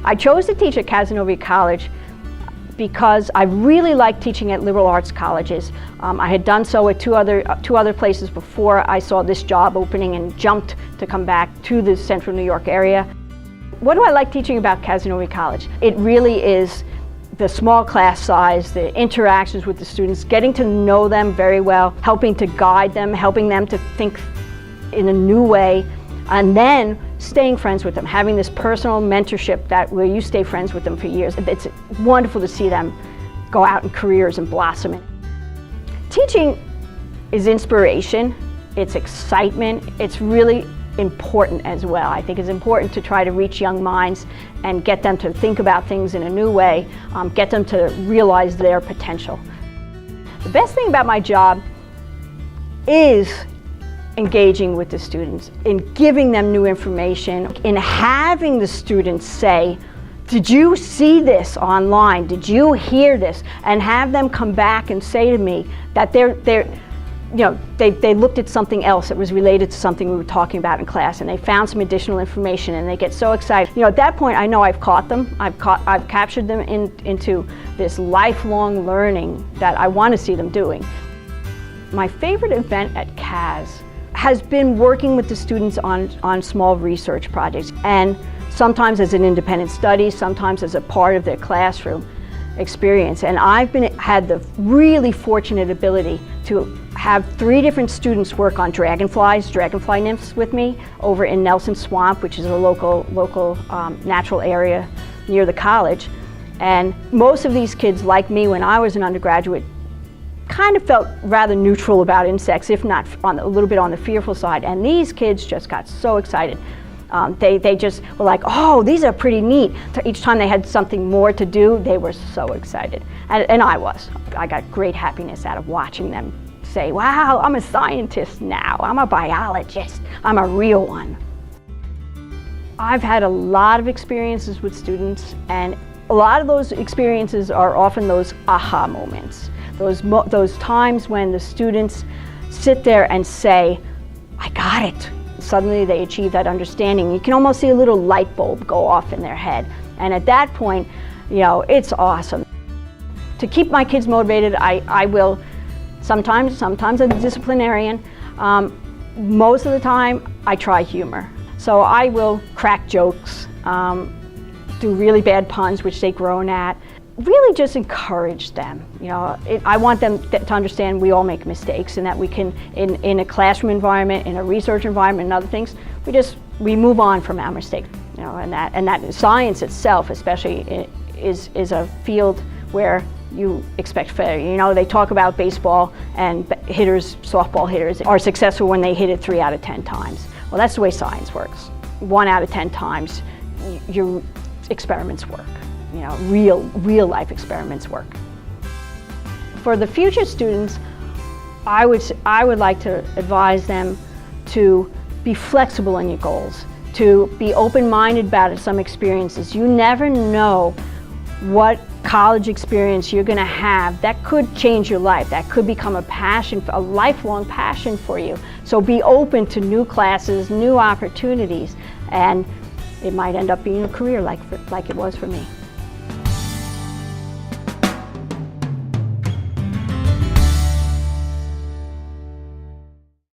I chose to teach at Cazenovia College because I really like teaching at liberal arts colleges. I had done so at two other places before I saw this job opening and jumped to come back to the central New York area. What do I like teaching about Cazenovia College? It really is the small class size, the interactions with the students, getting to know them very well, helping to guide them, helping them to think in a new way, and then staying friends with them, having this personal mentorship where you stay friends with them for years. It's wonderful to see them go out in careers and blossoming. Teaching is inspiration, it's excitement, it's really important as well. I think it's important to try to reach young minds and get them to think about things in a new way, get them to realize their potential. The best thing about my job is engaging with the students, in giving them new information, in having the students say, "Did you see this online? Did you hear this?" And have them come back and say to me that they looked at something else that was related to something we were talking about in class, and they found some additional information, and they get so excited. At that point, I know I've caught them. I've captured them into this lifelong learning that I want to see them doing. My favorite event at Caz has been working with the students on small research projects, and sometimes as an independent study, sometimes as a part of their classroom experience. And I've had the really fortunate ability to have 3 different students work on dragonfly nymphs with me over in Nelson Swamp, which is a local natural area near the college. And most of these kids, like me when I was an undergraduate, kind of felt rather neutral about insects, if not a little bit on the fearful side. And these kids just got so excited. They just were like, "Oh, these are pretty neat." Each time they had something more to do, they were so excited. And I got great happiness out of watching them say, "Wow, I'm a scientist now. I'm a biologist. I'm a real one." I've had a lot of experiences with students, and a lot of those experiences are often those aha moments. Those times when the students sit there and say, "I got it." Suddenly they achieve that understanding. You can almost see a little light bulb go off in their head. And at that point, it's awesome. To keep my kids motivated, I will sometimes I'm a disciplinarian. Most of the time, I try humor. So I will crack jokes, do really bad puns, which they groan at. Really just encourage them. I want them to understand we all make mistakes, and that we can, in a classroom environment, in a research environment, and other things, we move on from our mistakes. And that science itself, especially, is a field where you expect failure. They talk about baseball and softball hitters are successful when they hit it 3 out of 10 times. Well, that's the way science works. 1 out of 10 times, your experiments work. Real life experiments work. For the future students, I would like to advise them to be flexible in your goals, to be open-minded about some experiences. You never know what college experience you're going to have that could change your life, that could become a lifelong passion for you. So be open to new classes, new opportunities, and it might end up being a career like it was for me.